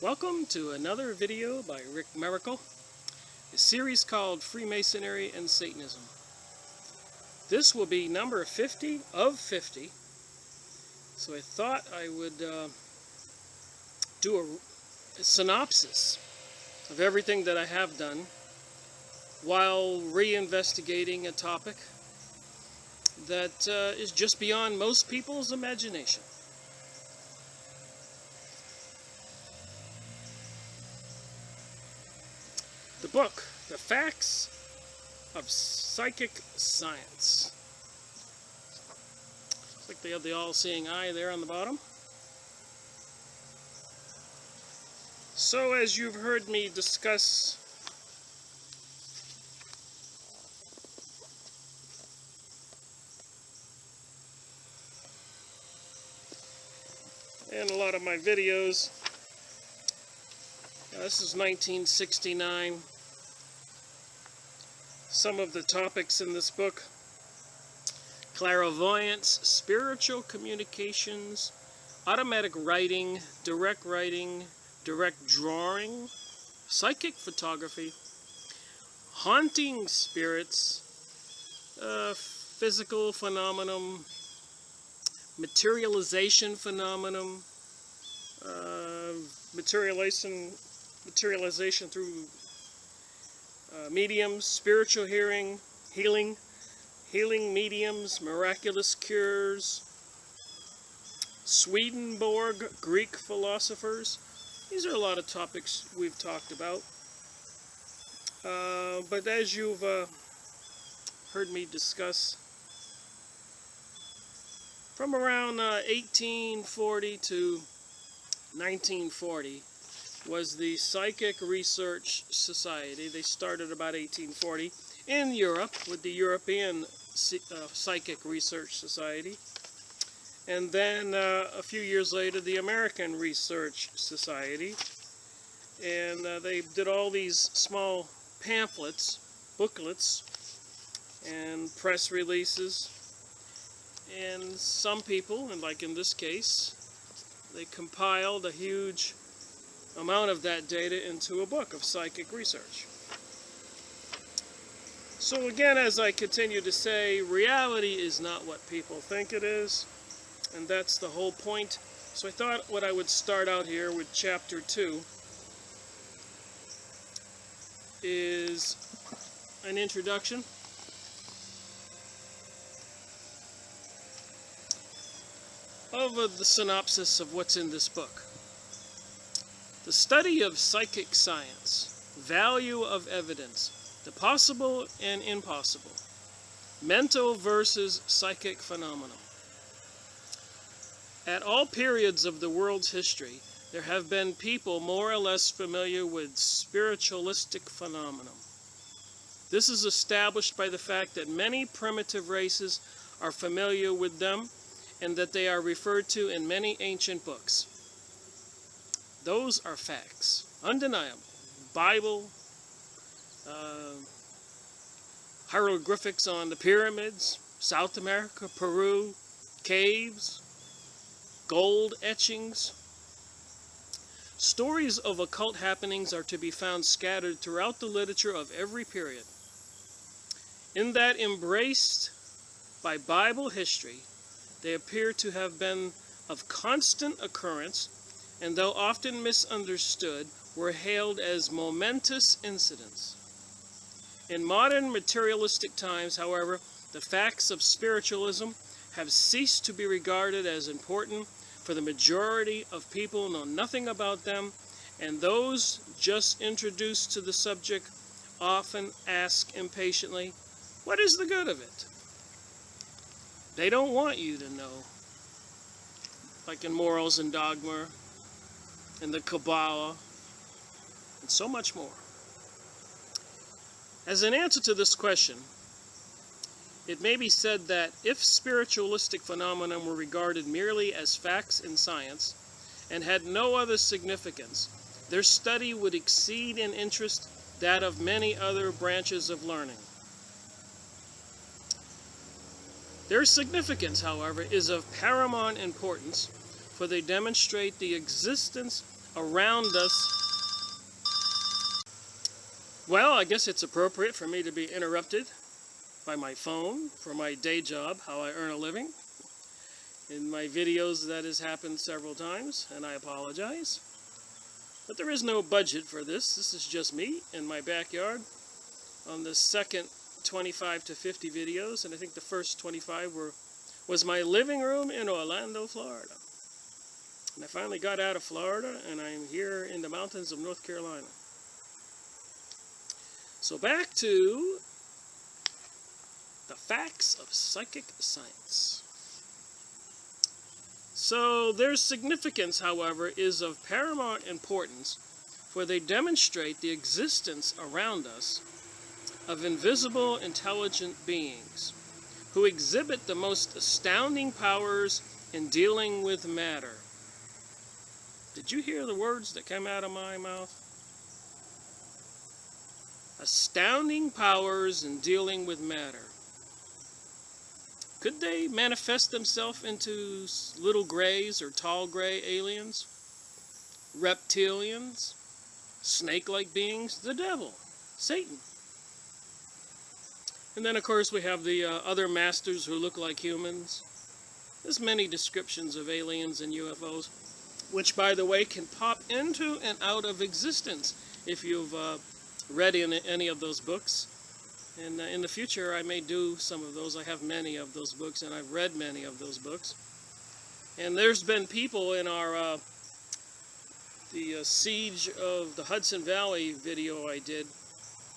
Welcome to another video by Rick Miracle, a series called Freemasonry and Satanism. This will be number 50 of 50, so I thought I would do a synopsis of everything that I have done while reinvestigating a topic that is just beyond most people's imagination. The book, The Facts of Psychic Science. Looks like they have the all-seeing eye there on the bottom. So as you've heard me discuss in a lot of my videos, this is 1969. Some of the topics in this book: clairvoyance, spiritual communications, automatic writing, direct drawing, psychic photography, haunting spirits, physical phenomenon, materialization phenomenon, materialization through mediums, spiritual healing, mediums, miraculous cures, Swedenborg, Greek philosophers. These are a lot of topics we've talked about. But as you've heard me discuss, from around 1840 to 1940 was the Psychic Research Society. They started about 1840 in Europe with the European Psychic Research Society. And then a few years later, the American Research Society. And they did all these small pamphlets, booklets, and press releases. And some people, and like in this case, they compiled a huge amount of that data into a book of psychic research. So again, as I continue to say, reality is not what people think it is, and that's the whole point. So I thought what I would start out here with chapter 2 is an introduction of the synopsis of what's in this book. The study of psychic science, value of evidence, the possible and impossible, mental versus psychic phenomena. At all periods of the world's history, there have been people more or less familiar with spiritualistic phenomena. This is established by the fact that many primitive races are familiar with them and that they are referred to in many ancient books. Those are facts, undeniable. Bible, hieroglyphics on the pyramids, South America, Peru, caves, gold etchings. Stories of occult happenings are to be found scattered throughout the literature of every period. In that embraced by Bible history, they appear to have been of constant occurrence, and though often misunderstood, were hailed as momentous incidents. In modern materialistic times, however, the facts of spiritualism have ceased to be regarded as important, for the majority of people know nothing about them, and those just introduced to the subject often ask impatiently, "What is the good of it?" They don't want you to know, like in Morals and Dogma, and the Kabbalah, and so much more. As an answer to this question, it may be said that if spiritualistic phenomena were regarded merely as facts in science and had no other significance, their study would exceed in interest that of many other branches of learning. Their significance, however, is of paramount importance, for they demonstrate the existence around us. Well, I guess it's appropriate for me to be interrupted by my phone for my day job, how I earn a living. In my videos, that has happened several times, and I apologize. But there is no budget for this. This is just me in my backyard on the second 25 to 50 videos, and I think the first 25 was my living room in Orlando, Florida. And I finally got out of Florida, and I'm here in the mountains of North Carolina. So back to the facts of psychic science. So their significance, however, is of paramount importance, for they demonstrate the existence around us of invisible intelligent beings who exhibit the most astounding powers in dealing with matter. Did you hear the words that came out of my mouth? Astounding powers in dealing with matter. Could they manifest themselves into little grays or tall gray aliens? Reptilians? Snake-like beings? The devil? Satan? And then, of course, we have the other masters who look like humans. There's many descriptions of aliens and UFOs, which, by the way, can pop into and out of existence if you've read in any of those books. And in the future, I may do some of those. I have many of those books, and I've read many of those books. And there's been people in our the Siege of the Hudson Valley video I did,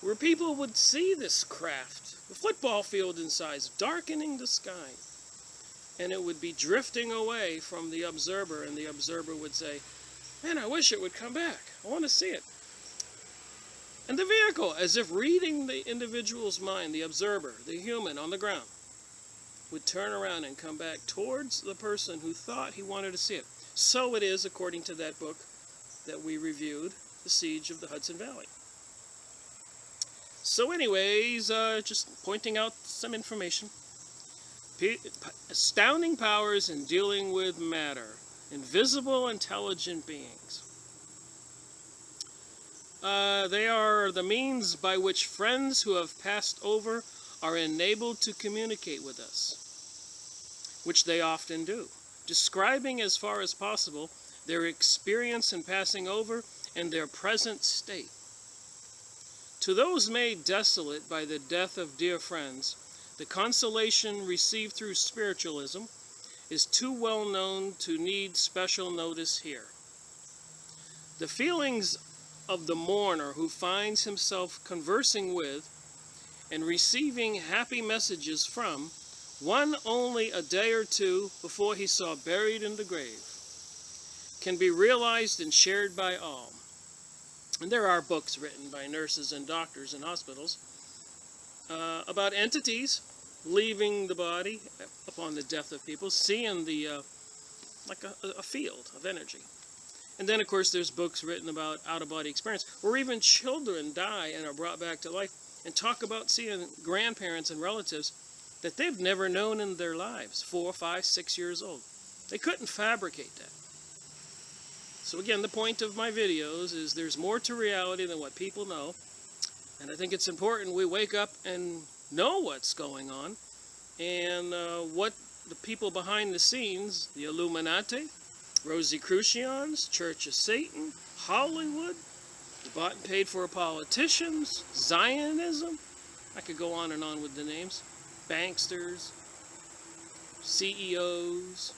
where people would see this craft, a football field in size, darkening the sky. And it would be drifting away from the observer, and the observer would say, "Man, I wish it would come back. I want to see it." And the vehicle, as if reading the individual's mind, the observer, the human on the ground, would turn around and come back towards the person who thought he wanted to see it. So it is, according to that book that we reviewed, The Siege of the Hudson Valley. So anyways, just pointing out some information. Astounding powers in dealing with matter. Invisible intelligent beings. They are the means by which friends who have passed over are enabled to communicate with us, which they often do, describing as far as possible their experience in passing over and their present state. To those made desolate by the death of dear friends, the consolation received through spiritualism is too well known to need special notice here. The feelings of the mourner who finds himself conversing with and receiving happy messages from one only a day or two before he saw buried in the grave can be realized and shared by all. And there are books written by nurses and doctors in hospitals about entities leaving the body upon the death of people, seeing the like a field of energy. And then, of course, there's books written about out-of-body experience, where even children die and are brought back to life, and talk about seeing grandparents and relatives that they've never known in their lives, 4, 5, 6 years old. They couldn't fabricate that. So again, the point of my videos is there's more to reality than what people know, and I think it's important we wake up and know what's going on, and what the people behind the scenes, the Illuminati, Rosicrucians, Church of Satan, Hollywood, the bought and paid for politicians, Zionism, I could go on and on with the names, banksters, CEOs,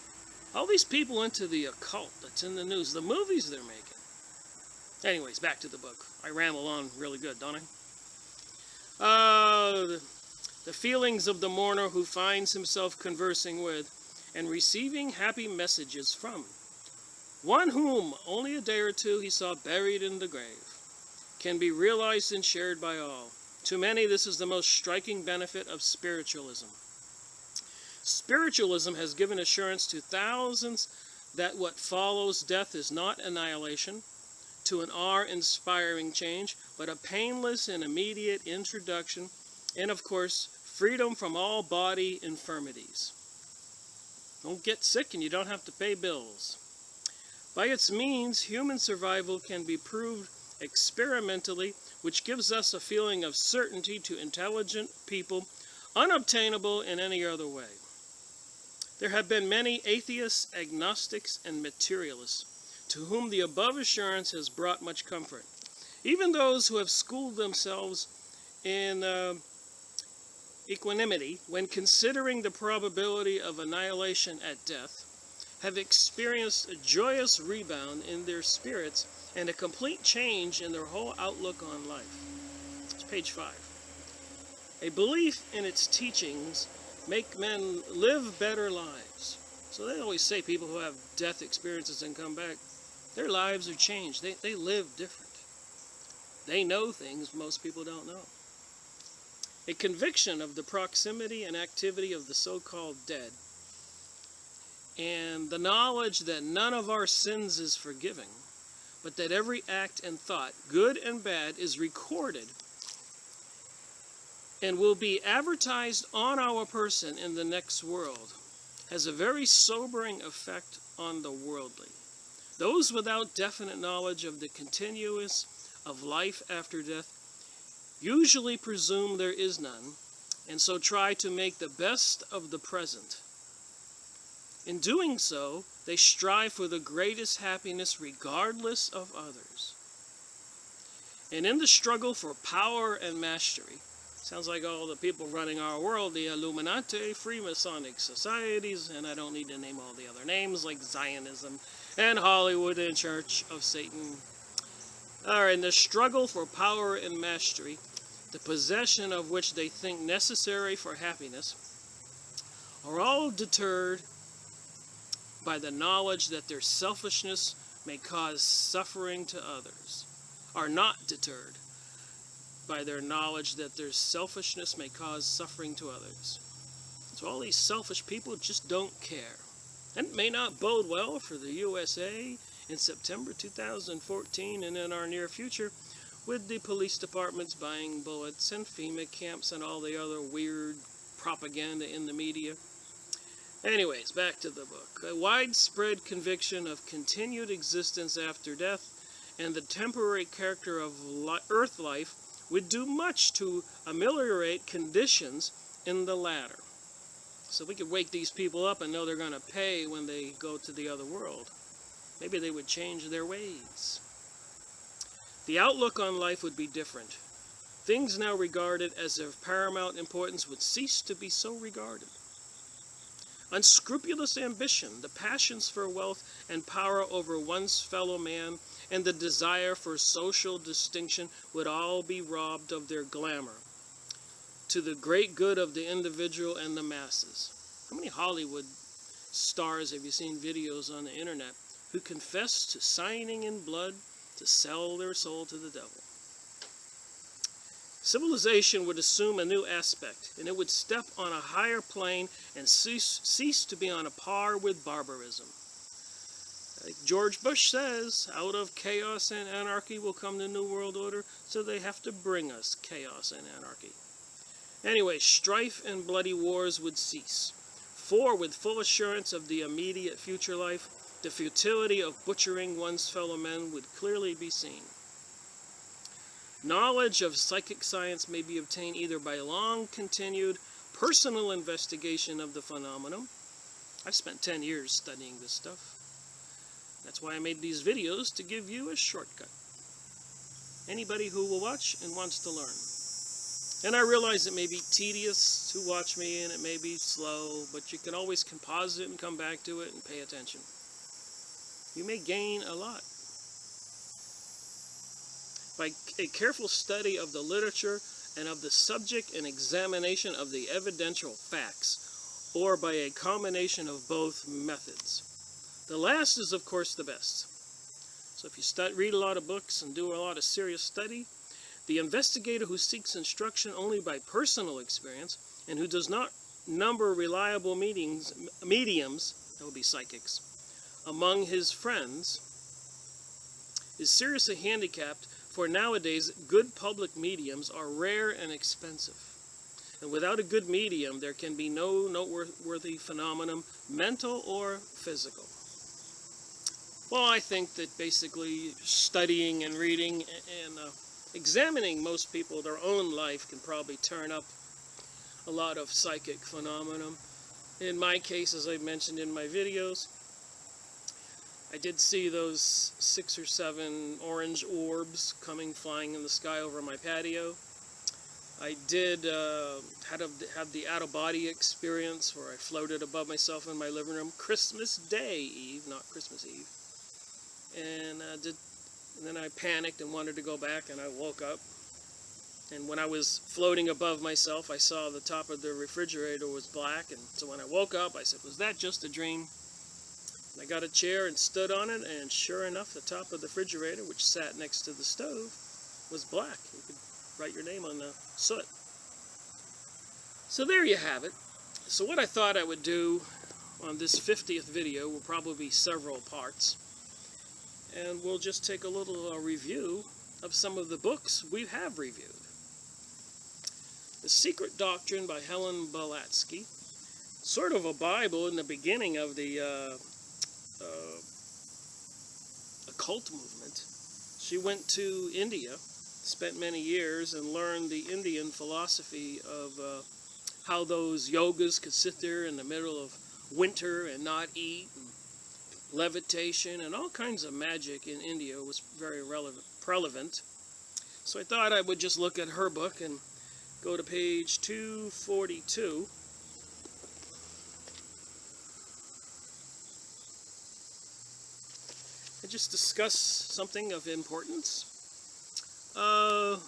all these people into the occult that's in the news, the movies they're making. Anyways, back to the book. I ramble on really good, don't I? The feelings of the mourner who finds himself conversing with and receiving happy messages from one whom only a day or two he saw buried in the grave, can be realized and shared by all. To many, this is the most striking benefit of spiritualism. Spiritualism has given assurance to thousands that what follows death is not annihilation, to an awe-inspiring change, but a painless and immediate introduction, and of course, freedom from all body infirmities. Don't get sick and you don't have to pay bills. By its means, human survival can be proved experimentally, which gives us a feeling of certainty to intelligent people, unobtainable in any other way. There have been many atheists, agnostics, and materialists to whom the above assurance has brought much comfort. Even those who have schooled themselves in equanimity when considering the probability of annihilation at death have experienced a joyous rebound in their spirits and a complete change in their whole outlook on life. It's page 5. A belief in its teachings make men live better lives. So they always say people who have death experiences and come back, their lives are changed. They live different. They know things most people don't know. A conviction of the proximity and activity of the so-called dead, and the knowledge that none of our sins is forgiving, but that every act and thought, good and bad, is recorded and will be advertised on our person in the next world, has a very sobering effect on the worldly. Those without definite knowledge of the continuance of life after death usually presume there is none, and so try to make the best of the present. In doing so, they strive for the greatest happiness regardless of others. And in the struggle for power and mastery, sounds like all the people running our world, the Illuminati, Freemasonic societies, and I don't need to name all the other names, like Zionism and Hollywood and Church of Satan, are in the struggle for power and mastery, the possession of which they think necessary for happiness, are all deterred by the knowledge that their selfishness may cause suffering to others, are not deterred by their knowledge that their selfishness may cause suffering to others. So all these selfish people just don't care. And it may not bode well for the USA in September 2014 and in our near future, with the police departments buying bullets and FEMA camps and all the other weird propaganda in the media. Anyways, back to the book. A widespread conviction of continued existence after death and the temporary character of earth life would do much to ameliorate conditions in the latter. So we could wake these people up and know they're going to pay when they go to the other world. Maybe they would change their ways. The outlook on life would be different. Things now regarded as of paramount importance would cease to be so regarded. Unscrupulous ambition, the passions for wealth and power over one's fellow man, and the desire for social distinction would all be robbed of their glamour, to the great good of the individual and the masses. How many Hollywood stars have you seen videos on the internet who confess to signing in blood to sell their soul to the devil? Civilization would assume a new aspect, and it would step on a higher plane and cease to be on a par with barbarism. Like George Bush says, out of chaos and anarchy will come the New World Order, so they have to bring us chaos and anarchy. Anyway, strife and bloody wars would cease. For, with full assurance of the immediate future life, the futility of butchering one's fellow men would clearly be seen. Knowledge of psychic science may be obtained either by long-continued personal investigation of the phenomenon. I've spent 10 years studying this stuff. That's why I made these videos, to give you a shortcut. Anybody who will watch and wants to learn. And I realize it may be tedious to watch me, and it may be slow, but you can always pause it and come back to it and pay attention. You may gain a lot. By a careful study of the literature and of the subject and examination of the evidential facts, or by a combination of both methods. The last is, of course, the best. So if you read a lot of books and do a lot of serious study, the investigator who seeks instruction only by personal experience and who does not number reliable mediums, that would be psychics, among his friends, is seriously handicapped, for nowadays good public mediums are rare and expensive. And without a good medium, there can be no noteworthy phenomenon, mental or physical. Well, I think that basically studying and reading and examining most people, their own life, can probably turn up a lot of psychic phenomenon. In my case, as I mentioned in my videos, I did see those 6 or 7 orange orbs coming flying in the sky over my patio. I did have the out-of-body experience where I floated above myself in my living room Christmas Day Eve, not Christmas Eve. And then I panicked and wanted to go back, and I woke up. And when I was floating above myself, I saw the top of the refrigerator was black. And so when I woke up, I said, was that just a dream? And I got a chair and stood on it, and sure enough, the top of the refrigerator, which sat next to the stove, was black. You could write your name on the soot. So there you have it. So what I thought I would do on this 50th video will probably be several parts. And we'll just take a little review of some of the books we have reviewed. The Secret Doctrine by Helen Blavatsky, sort of a Bible in the beginning of the occult movement. She went to India, spent many years, and learned the Indian philosophy of how those yogas could sit there in the middle of winter and not eat, and levitation, and all kinds of magic in India was very relevant. So I thought I would just look at her book and go to page 242. And just discuss something of importance. It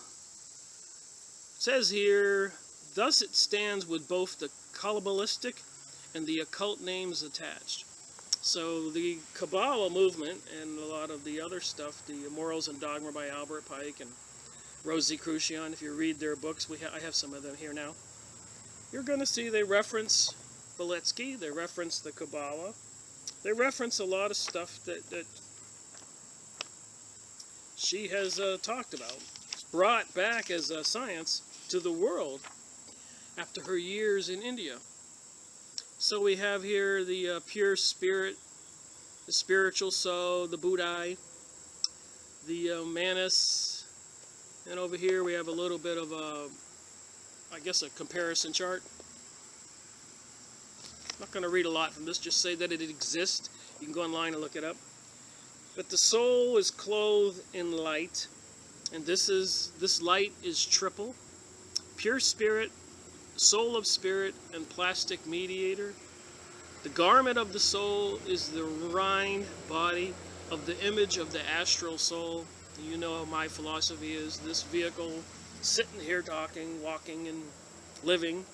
says here, thus it stands with both the Kabbalistic and the occult names attached. So the Kabbalah movement and a lot of the other stuff, the Morals and Dogma by Albert Pike and Rosie Crucian, if you read their books, I have some of them here now, you're going to see they reference Blavatsky, they reference the Kabbalah, they reference a lot of stuff that she has talked about. It's brought back as science to the world after her years in India. So we have here the pure spirit, the spiritual soul, the Buddhai, the Manas, and over here we have a little bit of I guess a comparison chart. I'm not going to read a lot from this, just say that it exists. You can go online and look it up. But the soul is clothed in light, and this light is triple: pure spirit, soul of spirit, and plastic mediator. The garment of the soul is the rind body of the image of the astral soul. You know my philosophy is this vehicle, sitting here talking, walking, and living,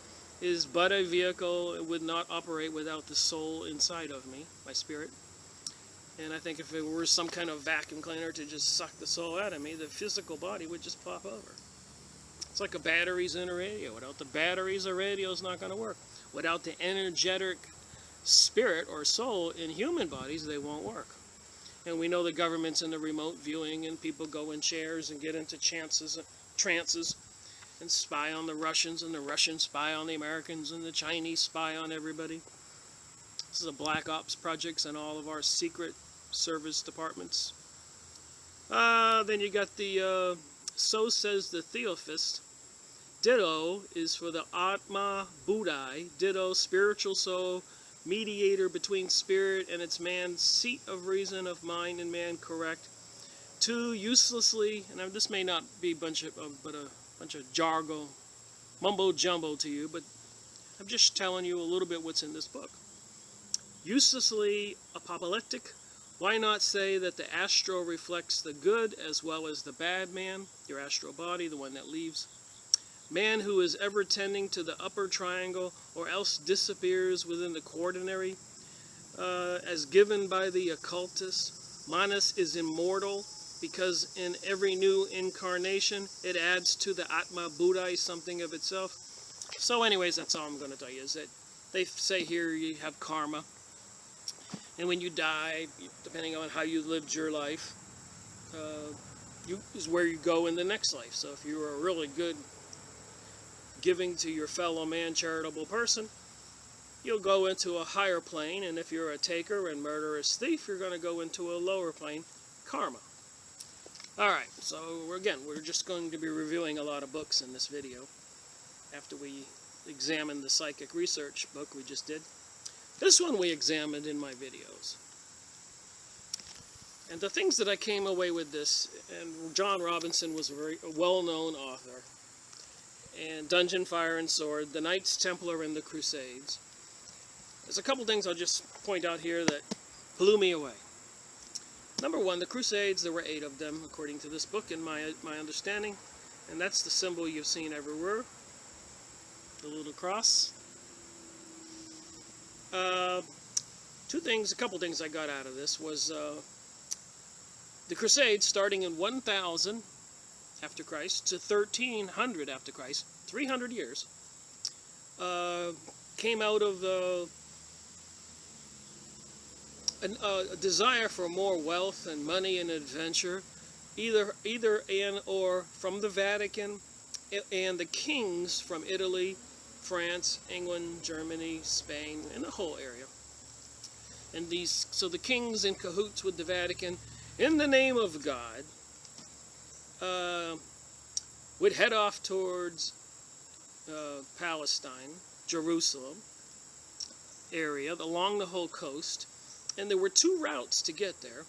is but a vehicle. It would not operate without the soul inside of me, my spirit. And I think if it were some kind of vacuum cleaner to just suck the soul out of me, the physical body would just pop over. It's like a batteries in a radio. Without the batteries, a radio is not going to work. Without the energetic spirit or soul in human bodies, they won't work. And we know the government's in the remote viewing, and people go in chairs and get into trances and spy on the Russians, and the Russians spy on the Americans, and the Chinese spy on everybody. This is a black ops projects in all of our secret service departments. Then you got the so says the Theosophist. Ditto is for the Atma Buddhai. Ditto, spiritual soul, mediator between spirit and its man, seat of reason of mind and man, correct. 2, uselessly, and this may not be a bunch of jargon, mumbo jumbo to you, but I'm just telling you a little bit what's in this book. Uselessly apoplectic. Why not say that the astral reflects the good as well as the bad man, your astral body, the one that leaves? Man who is ever tending to the upper triangle or else disappears within the quaternary, as given by the occultist. Manas is immortal because in every new incarnation it adds to the Atma Buddhai something of itself. So anyways, that's all I'm going to tell you, is that they say here you have karma. And when you die, depending on how you lived your life, is where you go in the next life. So if you were a really good giving to your fellow man, charitable person, you'll go into a higher plane, and if you're a taker and murderous thief, you're going to go into a lower plane, karma. Alright, so again, we're just going to be reviewing a lot of books in this video after we examine the psychic research book we just did. This one we examined in my videos. And the things that I came away with this, and John Robinson was a very well-known author, and Dungeon, Fire, and Sword, the Knights Templar, and the Crusades. There's a couple things I'll just point out here that blew me away. Number one, the Crusades, there were 8 of them, according to this book, in my understanding, and that's the symbol you've seen everywhere, the little cross. A couple things I got out of this was the Crusades, starting in 1000 after Christ to 1300 after Christ, 300 years, came out of a desire for more wealth and money and adventure, either and or from the Vatican and the kings from Italy, France, England, Germany, Spain, and the whole area. And so the kings in cahoots with the Vatican, in the name of God, would head off towards Palestine, Jerusalem area, along the whole coast. And there were 2 routes to get there.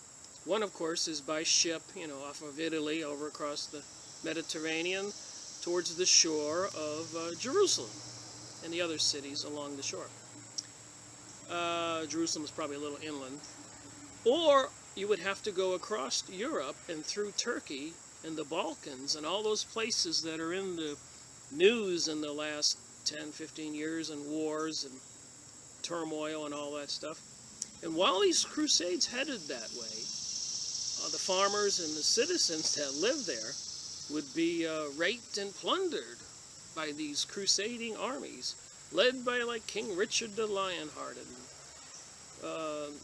One, of course, is by ship, off of Italy, over across the Mediterranean, towards the shore of Jerusalem and the other cities along the shore. Jerusalem is probably a little inland. Or you would have to go across Europe and through Turkey and the Balkans and all those places that are in the news in the last 10, 15 years, and wars and turmoil and all that stuff. And while these crusades headed that way, the farmers and the citizens that lived there would be raped and plundered by these crusading armies, led by like King Richard the Lionhearted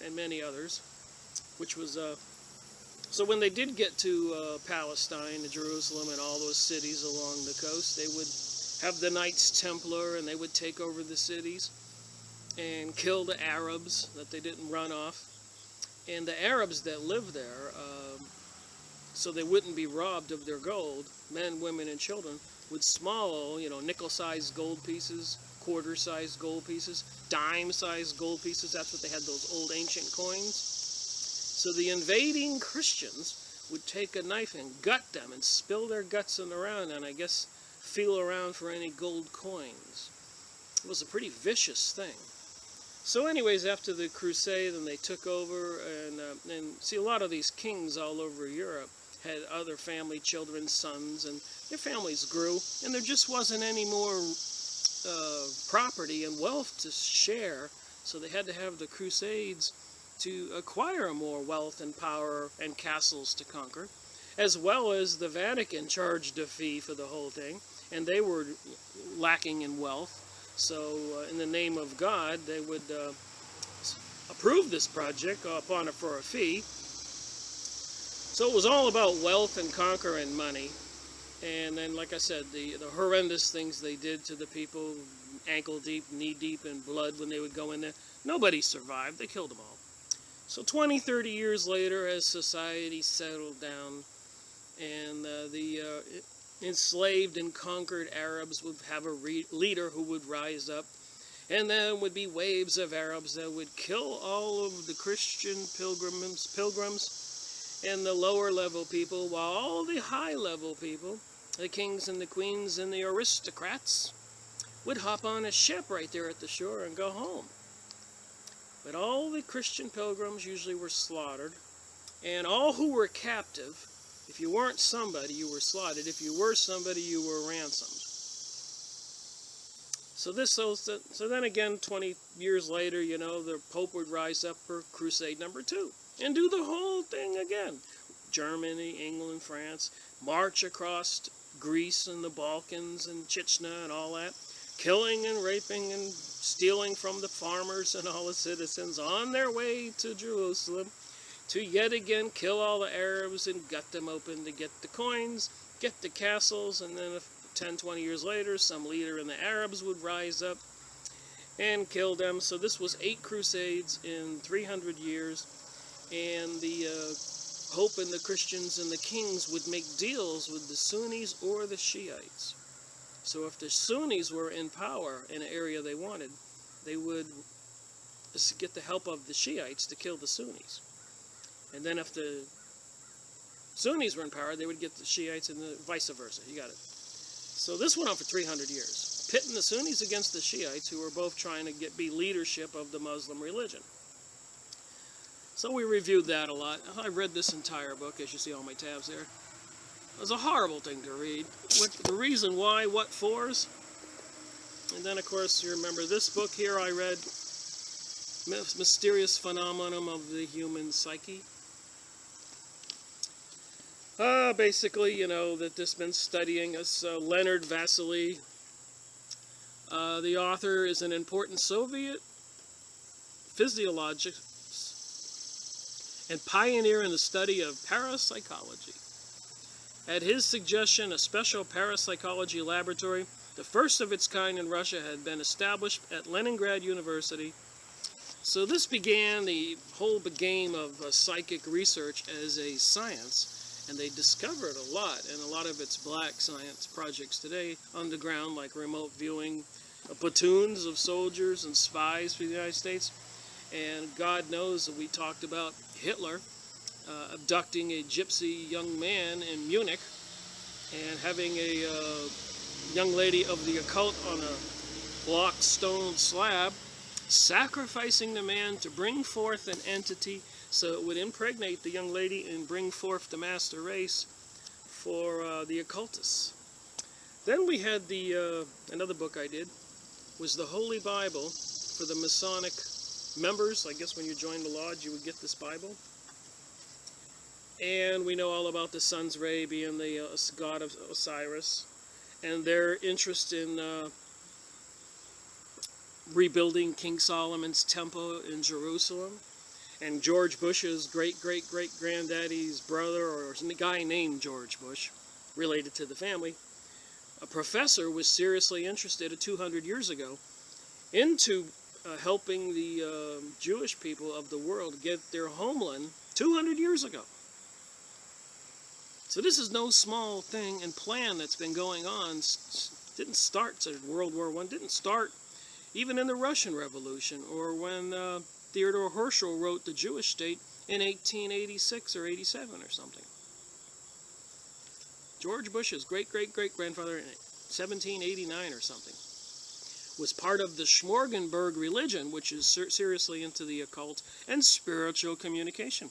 and many others, which was so when they did get to Palestine and Jerusalem and all those cities along the coast, they would have the Knights Templar, and they would take over the cities and kill the Arabs that they didn't run off. And the Arabs that lived there, so they wouldn't be robbed of their gold, men, women, and children, would smuggle, nickel-sized gold pieces, quarter-sized gold pieces, dime-sized gold pieces. That's what they had, those old ancient coins. So the invading Christians would take a knife and gut them and spill their guts in the ground, and I guess feel around for any gold coins. It was a pretty vicious thing. So anyways, after the crusade, and they took over, and see, a lot of these kings all over Europe had other family, children, sons, and their families grew, and there just wasn't any more property and wealth to share, so they had to have the crusades to acquire more wealth and power and castles to conquer, as well as the Vatican charged a fee for the whole thing, and they were lacking in wealth. So in the name of God, they would approve this project upon it for a fee. So it was all about wealth and conquer and money. And then, like I said, the horrendous things they did to the people, ankle deep, knee deep in blood when they would go in there. Nobody survived. They killed them all. So 20, 30 years later, as society settled down, and the enslaved and conquered Arabs would have a leader who would rise up, and then would be waves of Arabs that would kill all of the Christian pilgrims and the lower level people, while all the high level people, the kings and the queens and the aristocrats, would hop on a ship right there at the shore and go home. But all the Christian pilgrims usually were slaughtered, and all who were captive, if you weren't somebody, you were slaughtered. If you were somebody, you were ransomed. So then again, 20 years later, the Pope would rise up for Crusade number 2 and do the whole thing again. Germany, England, France, march across Greece and the Balkans and Chechnya and all that, killing and raping and stealing from the farmers and all the citizens on their way to Jerusalem, to yet again kill all the Arabs and gut them open to get the coins, get the castles, and then 10, 20 years later, some leader in the Arabs would rise up and killed them. So this was 8 crusades in 300 years, and the hope in the Christians and the kings would make deals with the Sunnis or the Shiites. So if the Sunnis were in power in an area they wanted, they would get the help of the Shiites to kill the Sunnis. And then if the Sunnis were in power, they would get the Shiites, and the vice versa. You got it. So this went on for 300 years, pitting the Sunnis against the Shiites, who were both trying to be leadership of the Muslim religion. So we reviewed that a lot. I read this entire book, as you see all my tabs there. It was a horrible thing to read. The reason why, what fors. And then, of course, you remember this book here I read, Mysterious Phenomenon of the Human Psyche. Basically, you know, that this been studying is Leonard Vasily. The author is an important Soviet physiologist and pioneer in the study of parapsychology. At his suggestion, a special parapsychology laboratory, the first of its kind in Russia, had been established at Leningrad University. So this began the whole game of psychic research as a science. And they discovered a lot, and a lot of it's black science projects today, underground, like remote viewing, platoons of soldiers and spies for the United States. And God knows that we talked about Hitler abducting a gypsy young man in Munich and having a young lady of the occult on a block stone slab, sacrificing the man to bring forth an entity so it would impregnate the young lady and bring forth the master race for the occultists. Then we had another book I did, was the Holy Bible for the Masonic members. I guess when you joined the lodge, you would get this Bible. And we know all about the sun's ray being the god of Osiris, and their interest in rebuilding King Solomon's temple in Jerusalem. And George Bush's great-great-great-granddaddy's brother, or a guy named George Bush, related to the family, a professor, was seriously interested 200 years ago into helping the Jewish people of the world get their homeland 200 years ago. So this is no small thing and plan that's been going on. Didn't start at World War I, didn't start even in the Russian Revolution, or when Theodore Herschel wrote The Jewish State in 1886 or 87 or something. George Bush's great-great-great-grandfather in 1789 or something was part of the Schmorgenberg religion, which is seriously into the occult and spiritual communication.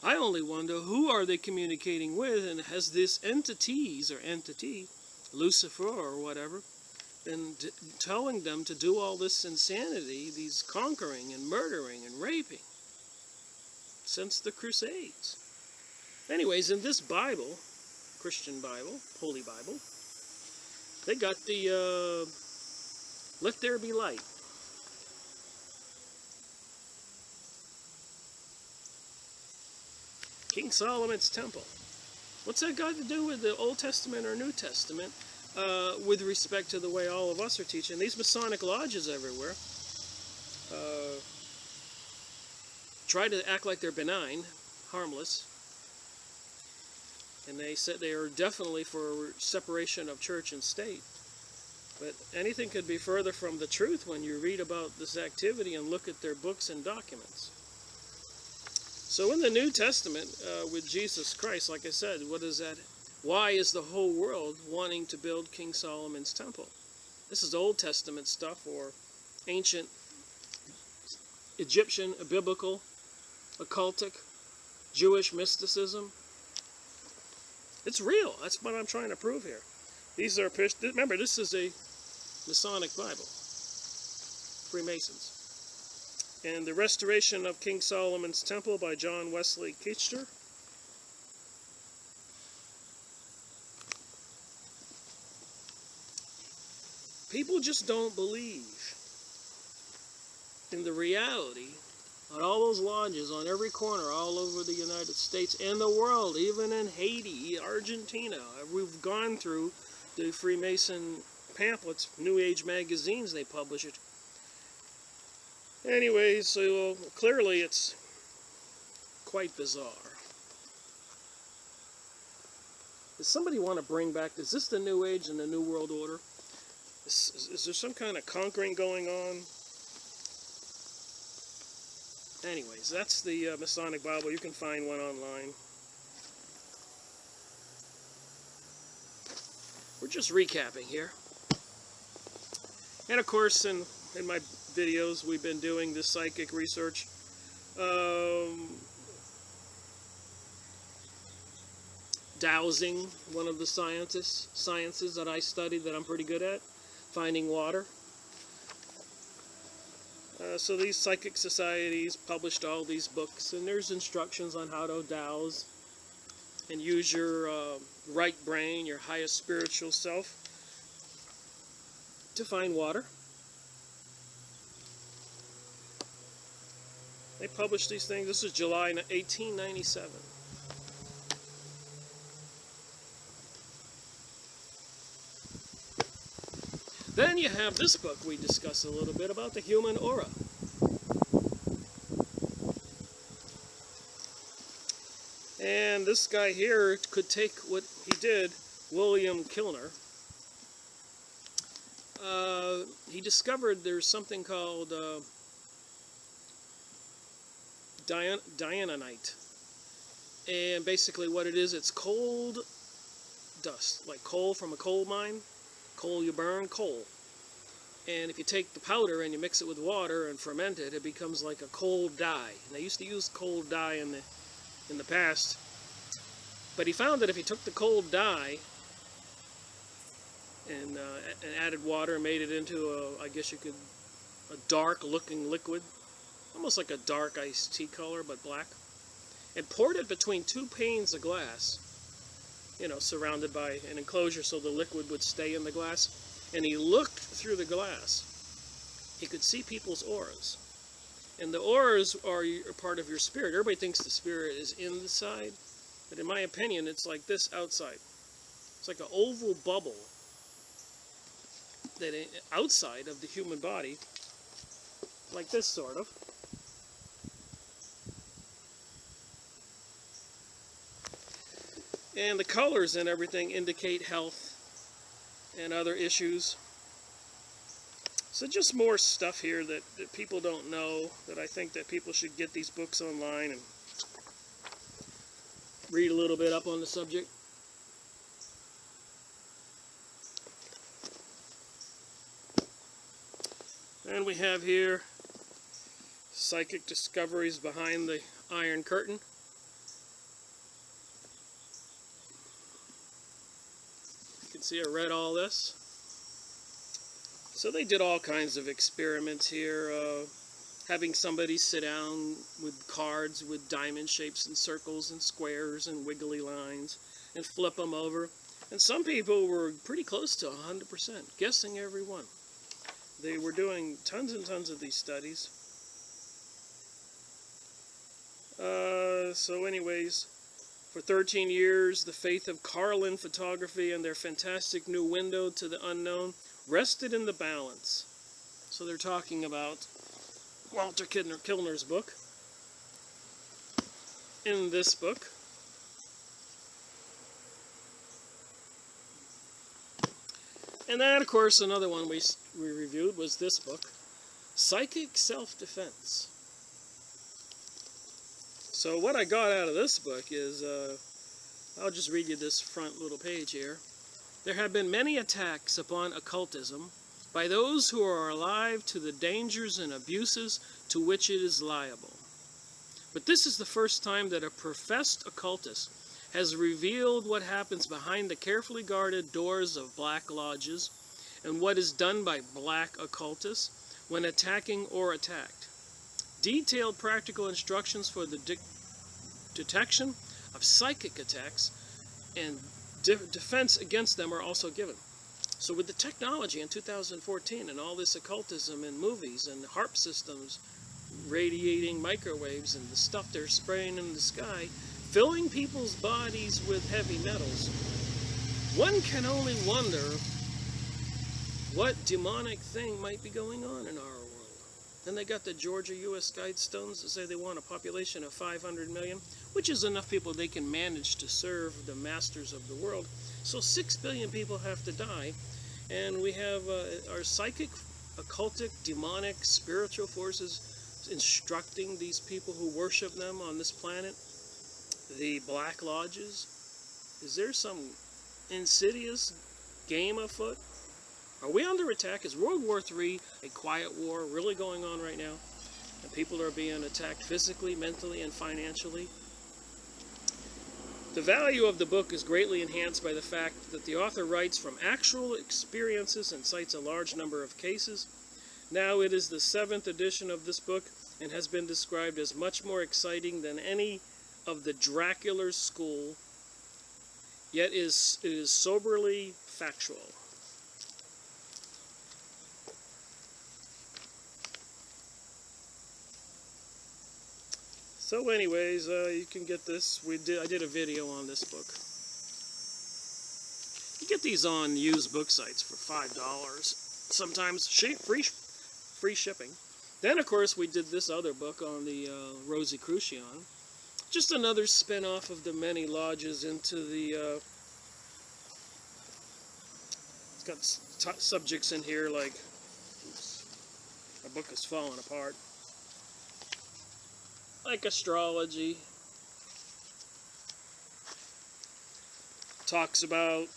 I only wonder, who are they communicating with, and has this entity, Lucifer or whatever, been telling them to do all this insanity, these conquering and murdering and raping, since the Crusades? Anyways, in this Bible, Christian Bible, Holy Bible, they got the Let There Be Light. King Solomon's Temple. What's that got to do with the Old Testament or New Testament with respect to the way all of us are teaching? These Masonic lodges everywhere try to act like they're benign, harmless, and they said they are definitely for separation of church and state. But anything could be further from the truth when you read about this activity and look at their books and documents. So in the New Testament, with Jesus Christ, like I said, what is that? Why is the whole world wanting to build King Solomon's temple? This is Old Testament stuff, or ancient Egyptian, biblical, occultic, Jewish mysticism. It's real. That's what I'm trying to prove here. These are, remember, this is a Masonic Bible, Freemasons. And the Restoration of King Solomon's Temple by John Wesley Kitcher. People just don't believe in the reality on all those lodges on every corner all over the United States and the world, even in Haiti, Argentina. We've gone through the Freemason pamphlets, New Age magazines, they publish it. Anyways, so clearly it's quite bizarre. Does somebody want to bring back, is this the New Age and the New World Order? Is there some kind of conquering going on? Anyways, that's the Masonic Bible. You can find one online. We're just recapping here. And of course, in my videos, we've been doing this psychic research. Dowsing, one of the sciences that I studied that I'm pretty good at. Finding water. So these psychic societies published all these books, and there's instructions on how to dowse and use your right brain, your highest spiritual self, to find water. They published these things. This is July 1897. Then you have this book we discussed a little bit about the human aura. And this guy here could take what he did, William Kilner. He discovered there's something called dianonite. And basically what it is, it's cold dust, like coal from a coal mine. Coal you burn, coal. And if you take the powder and you mix it with water and ferment it, it becomes like a coal dye. And they used to use coal dye in the past. But he found that if he took the coal dye and added water and made it into I guess you could, a dark looking liquid, almost like a dark iced tea color but black, and poured it between two panes of glass, you know, surrounded by an enclosure so the liquid would stay in the glass, and he looked through the glass, he could see people's auras. And the auras are part of your spirit. Everybody thinks the spirit is inside, but in my opinion, it's like this outside. It's like an oval bubble that outside of the human body, like this sort of. And the colors and everything indicate health and other issues. So just more stuff here that people don't know, that I think that people should get these books online and read a little bit up on the subject. And we have here psychic discoveries behind the Iron Curtain. You can see I read all this. So they did all kinds of experiments here, having somebody sit down with cards with diamond shapes and circles and squares and wiggly lines and flip them over. And some people were pretty close to 100%, guessing every one. They were doing tons and tons of these studies. So anyways, for 13 years, the faith of Carlin photography and their fantastic new window to the unknown rested in the balance. So they're talking about Walter Kilner's book. In this book, and then of course another one we reviewed was this book, Psychic Self-Defense. So what I got out of this book is, I'll just read you this front little page here. There have been many attacks upon occultism by those who are alive to the dangers and abuses to which it is liable. But this is the first time that a professed occultist has revealed what happens behind the carefully guarded doors of black lodges and what is done by black occultists when attacking or attacked. Detailed practical instructions for the detection of psychic attacks and defense against them are also given. So with the technology in 2014 and all this occultism in movies and HARP systems, radiating microwaves and the stuff they're spraying in the sky, filling people's bodies with heavy metals, one can only wonder what demonic thing might be going on in our world. And they got the Georgia U.S. Guidestones that say they want a population of 500 million, which is enough people they can manage to serve the masters of the world. So 6 billion people have to die. And we have our psychic, occultic, demonic, spiritual forces instructing these people who worship them on this planet, the Black Lodges. Is there some insidious game afoot? Are we under attack? Is World War III a quiet war really going on right now? And people are being attacked physically, mentally, and financially? The value of the book is greatly enhanced by the fact that the author writes from actual experiences and cites a large number of cases. Now it is the 7th edition of this book and has been described as much more exciting than any of the Dracula school, yet it is soberly factual. So anyways, you can get this. I did a video on this book. You get these on used book sites for $5. Sometimes free shipping. Then, of course, we did this other book on the Rosicrucian. Just another spin-off of the many lodges into the... it's got subjects in here like... Oops, my book is falling apart. Like astrology. Talks about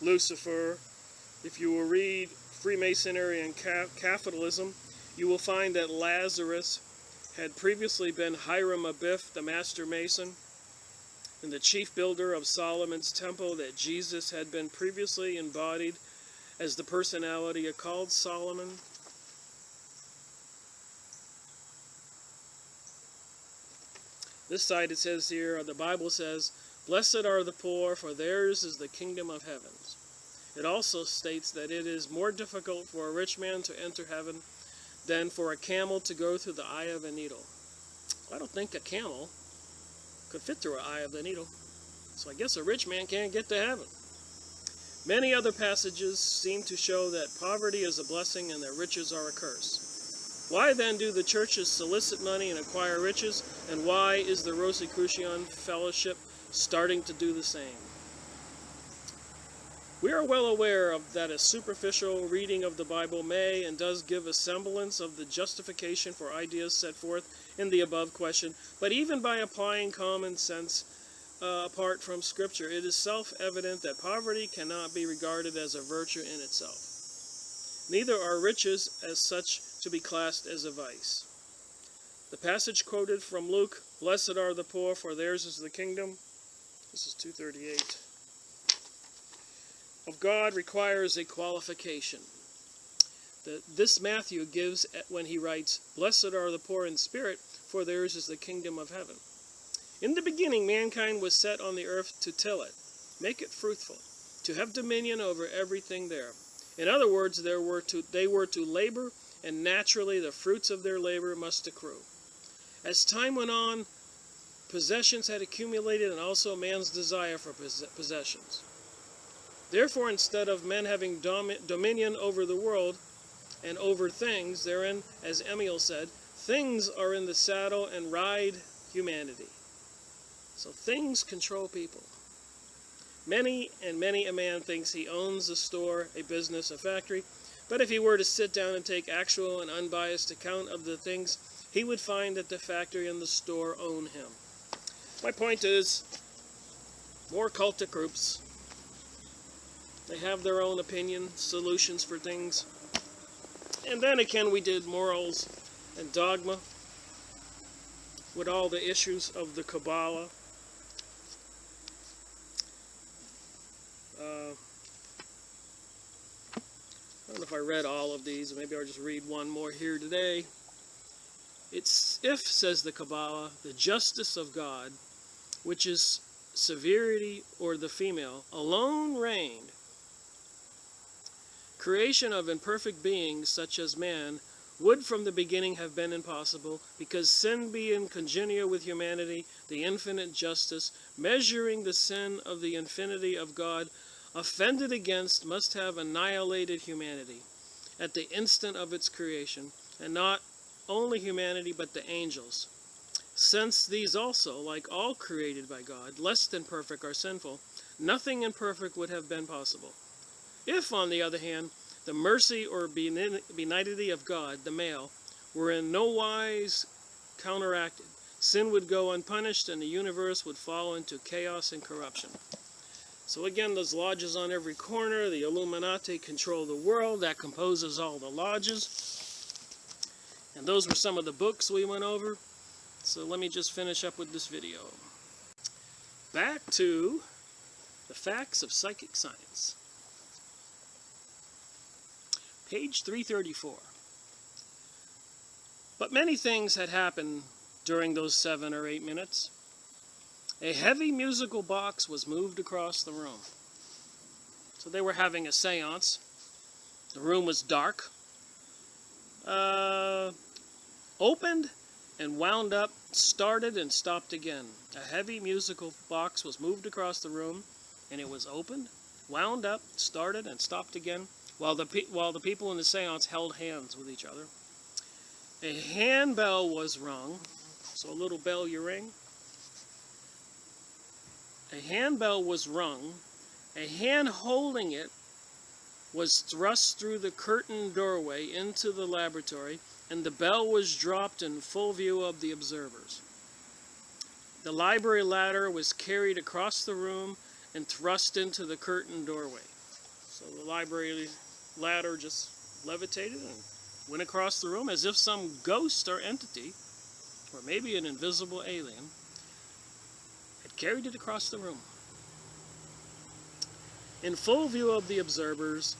Lucifer. If you will read Freemasonry and Capitalism, you will find that Lazarus had previously been Hiram Abiff, the master mason, and the chief builder of Solomon's temple, that Jesus had been previously embodied as the personality called Solomon. This side it says here, the Bible says, "Blessed are the poor, for theirs is the kingdom of heavens." It also states that it is more difficult for a rich man to enter heaven than for a camel to go through the eye of a needle. I don't think a camel could fit through an eye of the needle. So I guess a rich man can't get to heaven. Many other passages seem to show that poverty is a blessing and that riches are a curse. Why then do the churches solicit money and acquire riches? And why is the Rosicrucian Fellowship starting to do the same? We are well aware of that a superficial reading of the Bible may and does give a semblance of the justification for ideas set forth in the above question, but even by applying common sense apart from Scripture, it is self-evident that poverty cannot be regarded as a virtue in itself. Neither are riches as such to be classed as a vice. The passage quoted from Luke, "Blessed are the poor, for theirs is the kingdom," this is 238, of God, requires a qualification. This Matthew gives when he writes, "Blessed are the poor in spirit, for theirs is the kingdom of heaven." In the beginning, mankind was set on the earth to till it, make it fruitful, to have dominion over everything there. In other words, they were to labor, and naturally the fruits of their labor must accrue. As time went on, possessions had accumulated, and also man's desire for possessions. Therefore, instead of men having dominion over the world and over things therein, as Emil said, things are in the saddle and ride humanity. So things control people. Many a man thinks he owns a store, a business, a factory, but if he were to sit down and take actual and unbiased account of the things, he would find that the factory and the store own him. My point is, more cultic groups, they have their own opinion, solutions for things. And then again, we did morals and dogma with all the issues of the Kabbalah. I don't know if I read all of these, maybe I'll just read one more here today. It's if, says the Kabbalah, the justice of God, which is severity or the female, alone reigned. Creation of imperfect beings such as man would from the beginning have been impossible, because sin being congenial with humanity, the infinite justice, measuring the sin of the infinity of God, offended against, must have annihilated humanity at the instant of its creation, and not only humanity but the angels. Since these also, like all created by God, less than perfect, are sinful, nothing imperfect would have been possible. If, on the other hand, the mercy or benignity of God, the male, were in no wise counteracted, sin would go unpunished and the universe would fall into chaos and corruption. So again, there's lodges on every corner. The Illuminati control the world. That composes all the lodges. And those were some of the books we went over. So let me just finish up with this video. Back to the facts of psychic science. Page 334. But many things had happened during those 7 or 8 minutes. A heavy musical box was moved across the room. So they were having a seance. The room was dark. Opened and wound up, started and stopped again. A heavy musical box was moved across the room, and it was opened, wound up, started and stopped again, while the people in the seance held hands with each other. A handbell was rung, so a little bell you ring. A handbell was rung. A hand holding it was thrust through the curtained doorway into the laboratory, and the bell was dropped in full view of the observers. The library ladder was carried across the room and thrust into the curtained doorway. So the library ladder just levitated and went across the room as if some ghost or entity, or maybe an invisible alien, had carried it across the room. In full view of the observers,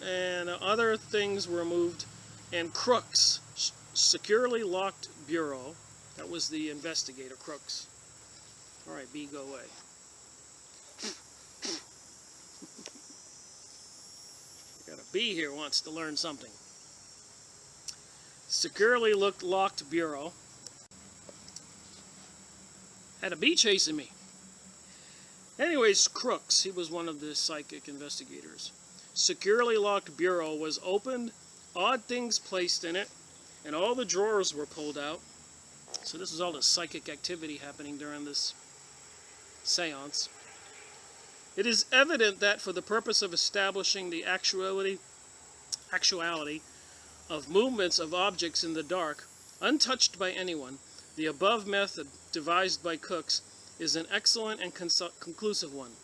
and other things were moved, and Crooks, securely locked bureau, that was the investigator, Crooks. All right, B, go away. Got a B here, wants to learn something. Securely locked bureau. Had a bee chasing me. Anyways, Crooks, he was one of the psychic investigators. Securely locked bureau was opened, odd things placed in it, and all the drawers were pulled out. So this is all the psychic activity happening during this seance. It is evident that for the purpose of establishing the actuality of movements of objects in the dark, untouched by anyone, the above method devised by Crooks is an excellent and conclusive one.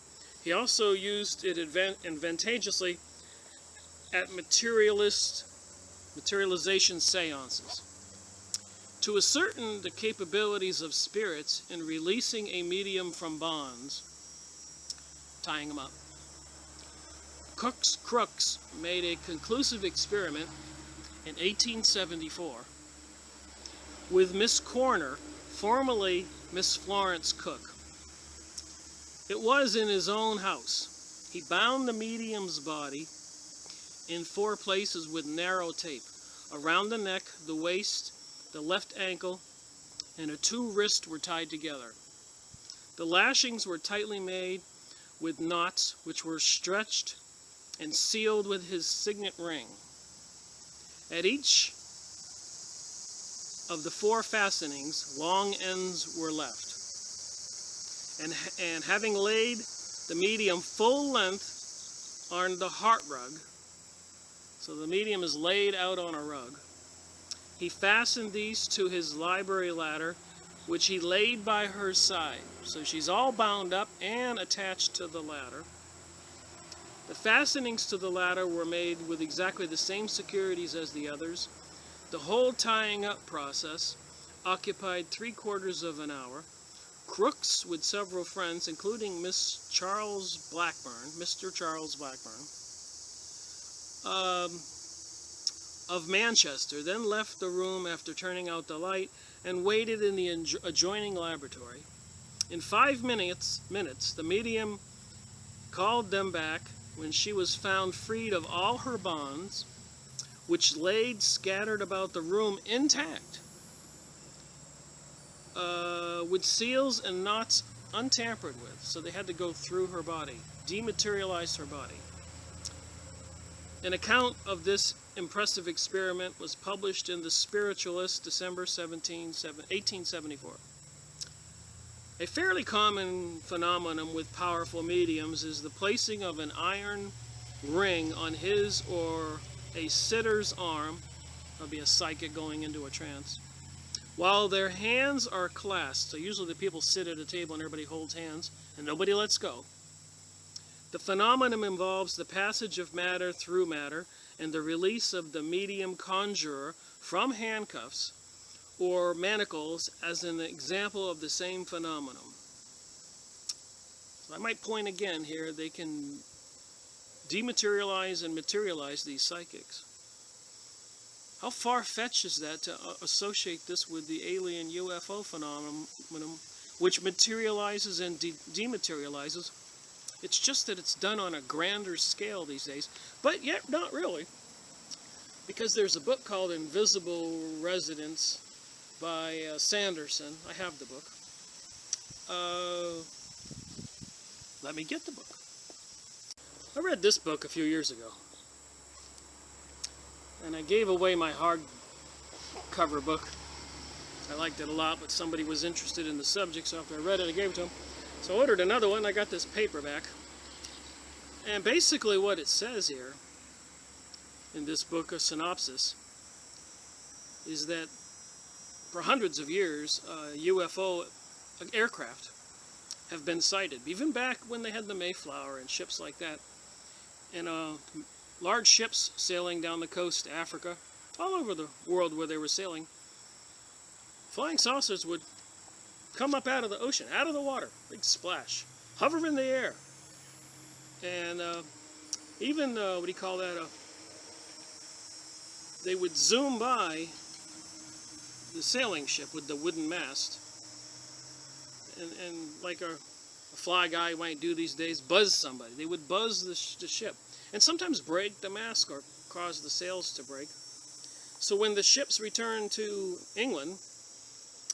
He also used it advantageously at materialization seances. To ascertain the capabilities of spirits in releasing a medium from bonds, tying them up, Crooks made a conclusive experiment in 1874 with Miss Corner, formerly Miss Florence Cook. It was in his own house. He bound the medium's body in 4 places with narrow tape, around the neck, the waist, the left ankle, and the 2 wrists were tied together. The lashings were tightly made with knots, which were stretched and sealed with his signet ring. At each of the 4 fastenings, long ends were left. And having laid the medium full length on the heart rug, so the medium is laid out on a rug, he fastened these to his library ladder, which he laid by her side. So she's all bound up and attached to the ladder. The fastenings to the ladder were made with exactly the same securities as the others. The whole tying up process occupied 3/4 of an hour. Crooks, with several friends, including Mr. Charles Blackburn, of Manchester, then left the room after turning out the light and waited in the adjoining laboratory. In 5 minutes, the medium called them back when she was found freed of all her bonds, which laid scattered about the room intact, with seals and knots untampered with. So they had to go through her body, dematerialize her body. An account of this impressive experiment was published in The Spiritualist, December 1874. A fairly common phenomenon with powerful mediums is the placing of an iron ring on his or a sitter's arm. That'll be a psychic going into a trance, while their hands are clasped. So usually the people sit at a table and everybody holds hands and nobody lets go. The phenomenon involves the passage of matter through matter and the release of the medium conjurer from handcuffs or manacles as an example of the same phenomenon. So I might point again here, they can dematerialize and materialize these psychics. How far-fetched is that to associate this with the alien UFO phenomenon, which materializes and dematerializes? It's just that it's done on a grander scale these days, but yet not really. Because there's a book called Invisible Residence by Sanderson. I have the book. Let me get the book. I read this book a few years ago. And I gave away my hardcover book. I liked it a lot, but somebody was interested in the subject, so after I read it, I gave it to him. So I ordered another one. I got this paperback. And basically what it says here in this book, a synopsis, is that for hundreds of years, UFO aircraft have been sighted. Even back when they had the Mayflower and ships like that. And large ships sailing down the coast to Africa, all over the world where they were sailing, flying saucers would come up out of the ocean, out of the water, big splash, hover in the air. And even, what do you call that, they would zoom by the sailing ship with the wooden mast, and like a fly guy might do these days, buzz somebody. They would buzz the ship, and sometimes break the mast or cause the sails to break. So when the ships returned to England,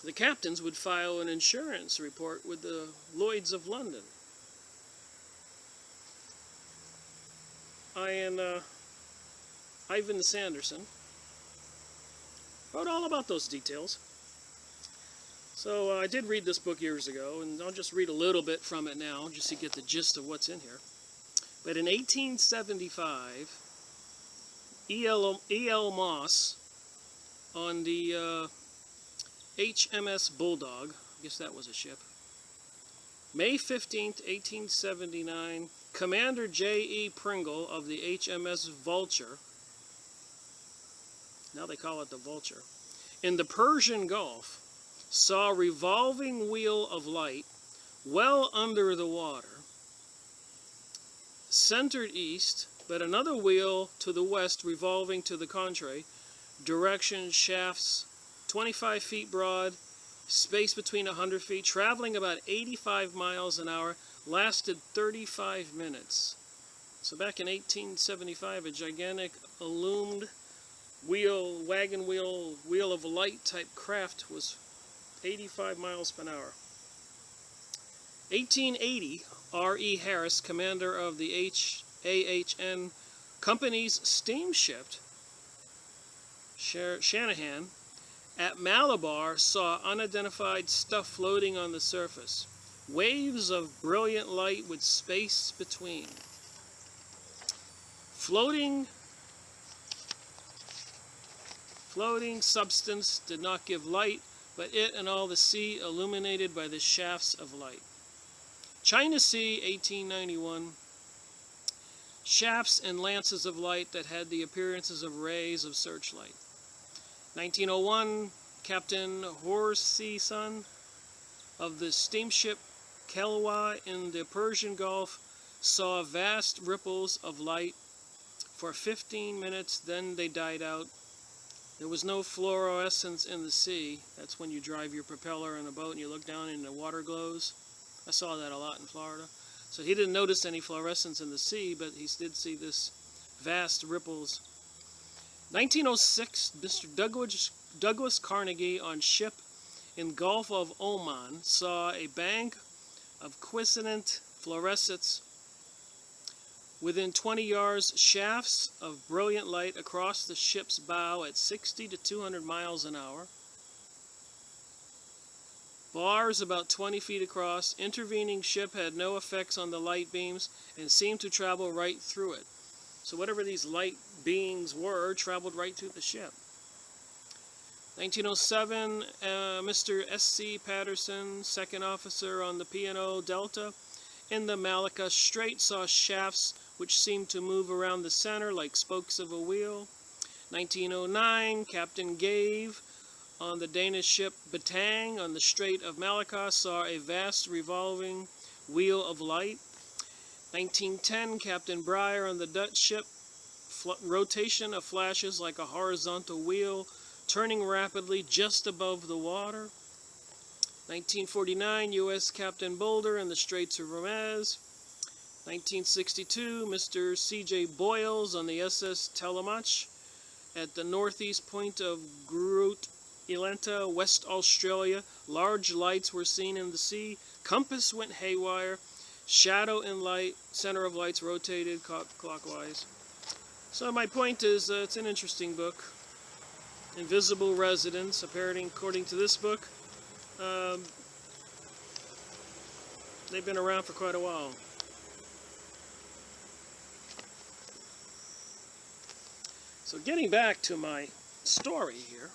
the captains would file an insurance report with the Lloyds of London. Ivan Sanderson wrote all about those details. So I did read this book years ago, and I'll just read a little bit from it now, just to get the gist of what's in here. But in 1875, E.L. Moss, on the HMS Bulldog, I guess that was a ship, May 15th, 1879, Commander J.E. Pringle of the HMS Vulture, now they call it the Vulture, in the Persian Gulf, saw a revolving wheel of light well under the water, centered east, but another wheel to the west revolving to the contrary direction, shafts 25 feet broad, space between 100 feet, traveling about 85 miles an hour, lasted 35 minutes. So back in 1875, a gigantic illumined wagon wheel of light type craft was 85 miles per hour. 1880, R.E. Harris, commander of the AHN Company's steamship Shanahan at Malabar, saw unidentified stuff floating on the surface. Waves of brilliant light with space between. Floating substance did not give light, but it and all the sea illuminated by the shafts of light. China Sea, 1891. Shafts and lances of light that had the appearances of rays of searchlight. 1901, Captain Horseyson of the steamship Kelwa in the Persian Gulf saw vast ripples of light for 15 minutes, then they died out. There was no fluorescence in the sea. That's when you drive your propeller in a boat and you look down and the water glows. I saw that a lot in Florida. So he didn't notice any fluorescence in the sea, but he did see this vast ripples. 1906, Mr. Douglas Carnegie on ship in Gulf of Oman saw a bank of quiescent fluorescence Within 20 yards, shafts of brilliant light across the ship's bow at 60 to 200 miles an hour. Bars about 20 feet across. Intervening ship had no effects on the light beams and seemed to travel right through it. So whatever these light beings were traveled right through the ship. 1907, Mr. S.C. Patterson, second officer on the P&O Delta, in the Malacca Strait, saw shafts which seemed to move around the center like spokes of a wheel. 1909, Captain Gave, on the Danish ship Batang on the Strait of Malacca, saw a vast revolving wheel of light. 1910, Captain Breyer on the Dutch ship, rotation of flashes like a horizontal wheel, turning rapidly just above the water. 1949, U.S. Captain Boulder in the Straits of Hormuz. 1962, Mr. C.J. Boyles on the SS Telemach at the northeast point of Groot Ilenta, West Australia. Large lights were seen in the sea. Compass went haywire. Shadow in light, center of lights rotated clockwise. So my point is, it's an interesting book. Invisible Residents, apparently, according to this book, they've been around for quite a while. So getting back to my story here.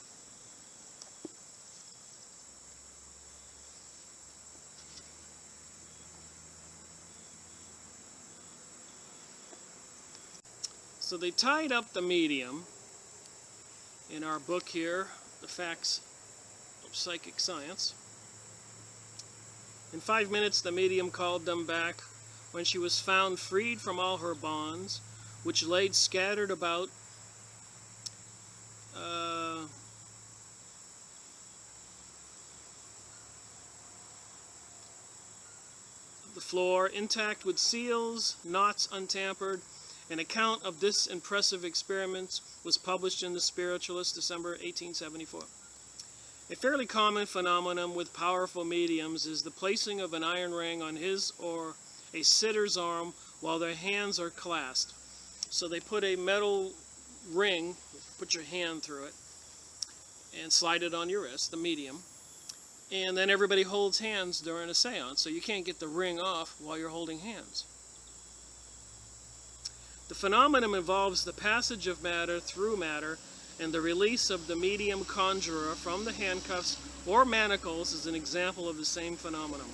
So they tied up the medium in our book here, The Facts of Psychic Science. In 5 minutes, the medium called them back when she was found freed from all her bonds, which laid scattered about the floor, intact with seals, knots untampered. An account of this impressive experiment was published in The Spiritualist, December 1874. A fairly common phenomenon with powerful mediums is the placing of an iron ring on his or a sitter's arm while their hands are clasped. So they put a metal ring, put your hand through it, and slide it on your wrist, the medium, and then everybody holds hands during a seance, so you can't get the ring off while you're holding hands. The phenomenon involves the passage of matter through matter, and the release of the medium conjurer from the handcuffs or manacles is an example of the same phenomenon.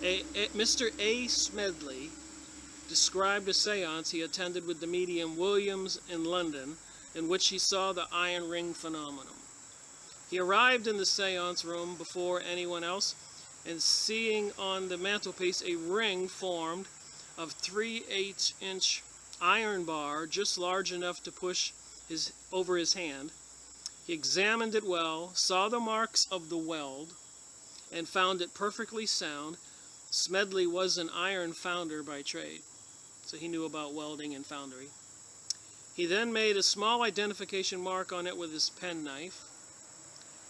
Mr. A. Smedley described a seance he attended with the medium Williams in London, in which he saw the iron ring phenomenon. He arrived in the seance room before anyone else, and seeing on the mantelpiece a ring formed of 3/8-inch iron bar, just large enough to push over his hand. He examined it well, saw the marks of the weld, and found it perfectly sound. Smedley was an iron founder by trade, so he knew about welding and foundry. He then made a small identification mark on it with his penknife.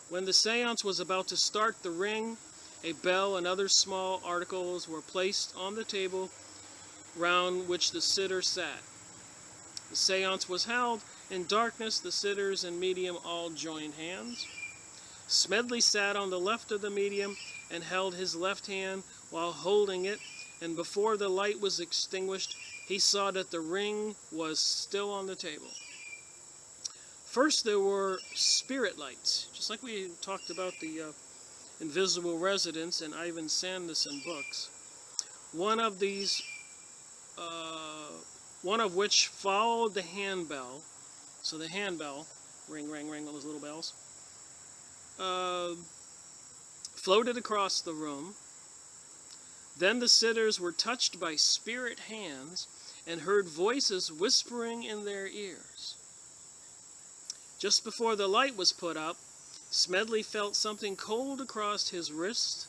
When the seance was about to start, the ring, a bell, and other small articles were placed on the table round which the sitter sat. The seance was held in darkness. The sitters and medium all joined hands. Smedley sat on the left of the medium and held his left hand while holding it, and before the light was extinguished, he saw that the ring was still on the table. First, there were spirit lights, just like we talked about the invisible residents in Ivan Sanderson books. One of which followed the handbell. So the handbell, ring, ring, ring, those little bells, floated across the room. Then the sitters were touched by spirit hands and heard voices whispering in their ears. Just before the light was put up, Smedley felt something cold across his wrist,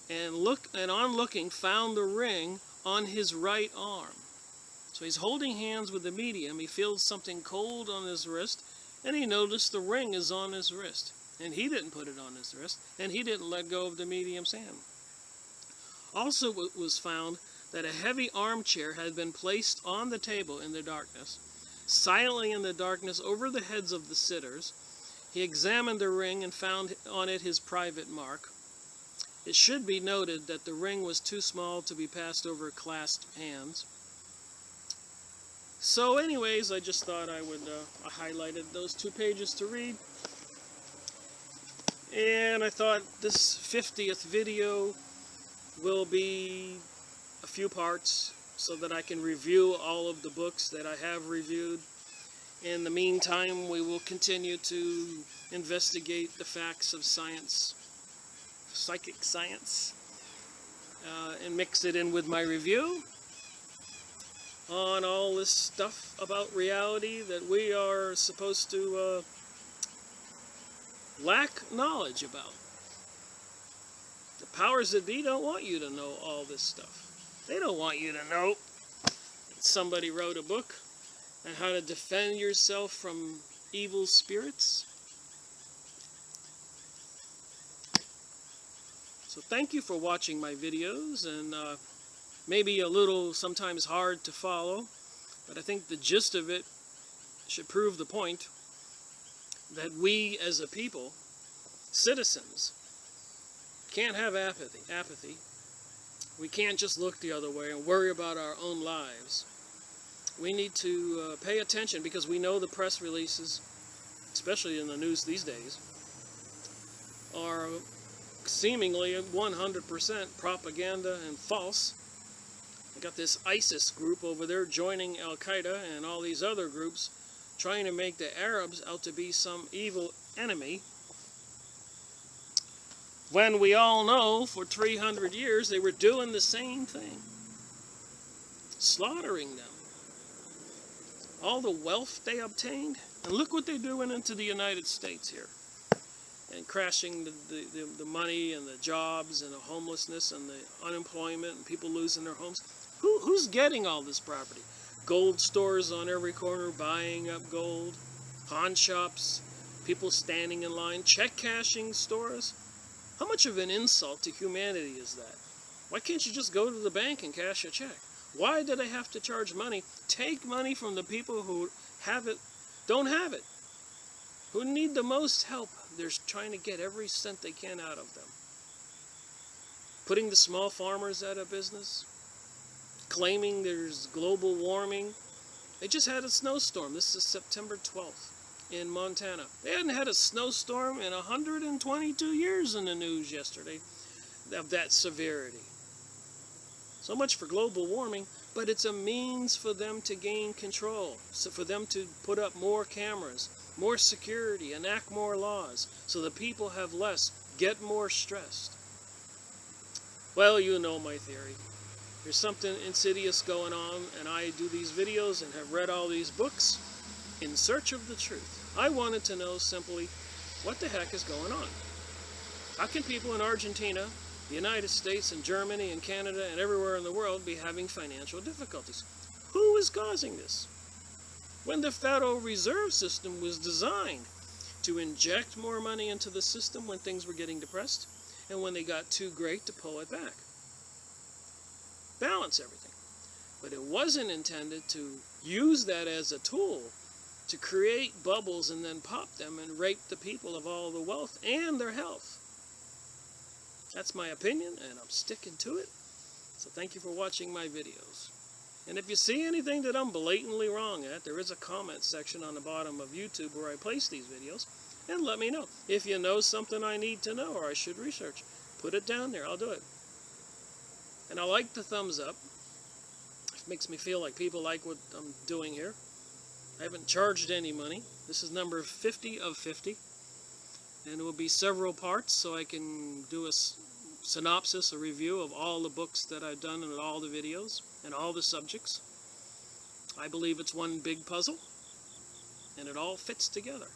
and on looking found the ring on his right arm. So he's holding hands with the medium. He feels something cold on his wrist, and he noticed the ring is on his wrist. And he didn't put it on his wrist, and he didn't let go of the medium's hand. Also, it was found that a heavy armchair had been placed on the table in the darkness. Silently in the darkness over the heads of the sitters, he examined the ring and found on it his private mark. It should be noted that the ring was too small to be passed over clasped hands. So anyways, I just thought I would, I highlighted those 2 pages to read. And I thought this 50th video will be a few parts so that I can review all of the books that I have reviewed. In the meantime, we will continue to investigate the facts of science, psychic science, and mix it in with my review on all this stuff about reality that we are supposed to lack knowledge about. The powers that be don't want you to know all this stuff. They don't want you to know that somebody wrote a book on how to defend yourself from evil spirits. So thank you for watching my videos, and maybe a little sometimes hard to follow, but I think the gist of it should prove the point that we as a people, citizens, can't have apathy. We can't just look the other way and worry about our own lives. We need to pay attention, because we know the press releases, especially in the news these days, are seemingly 100% propaganda and false. I got this ISIS group over there joining Al-Qaeda and all these other groups trying to make the Arabs out to be some evil enemy, when we all know for 300 years they were doing the same thing, slaughtering them. All the wealth they obtained, and look what they're doing into the United States here, and crashing the money and the jobs and the homelessness and the unemployment and people losing their homes. Who's getting all this property? Gold stores on every corner buying up gold, pawn shops, people standing in line, check cashing stores. How much of an insult to humanity is that? Why can't you just go to the bank and cash a check? Why do they have to charge money? Take money from the people who have it, don't have it, who need the most help. They're trying to get every cent they can out of them. Putting the small farmers out of business, claiming there's global warming. They just had a snowstorm. This is September 12th in Montana. They hadn't had a snowstorm in 122 years in the news yesterday of that severity. So much for global warming, but it's a means for them to gain control, so for them to put up more cameras, more security, enact more laws, so the people have less, get more stressed. Well, you know my theory. There's something insidious going on, and I do these videos and have read all these books in search of the truth. I wanted to know simply, what the heck is going on? How can people in Argentina, the United States and Germany and Canada and everywhere in the world be having financial difficulties? Who is causing this? When the Federal Reserve System was designed to inject more money into the system when things were getting depressed, and when they got too great to pull it back. Balance everything. But it wasn't intended to use that as a tool to create bubbles and then pop them and rape the people of all the wealth and their health. That's my opinion, and I'm sticking to it. So thank you for watching my videos. And if you see anything that I'm blatantly wrong at, there is a comment section on the bottom of YouTube where I place these videos, and let me know. If you know something I need to know or I should research, put it down there. I'll do it. And I like the thumbs up. It makes me feel like people like what I'm doing here. I haven't charged any money. This is number 50 of 50. And it will be several parts, so I can do a synopsis, a review of all the books that I've done and all the videos and all the subjects. I believe it's one big puzzle, and it all fits together.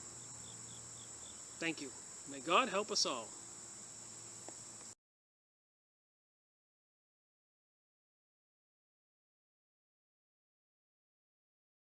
Thank you. May God help us all.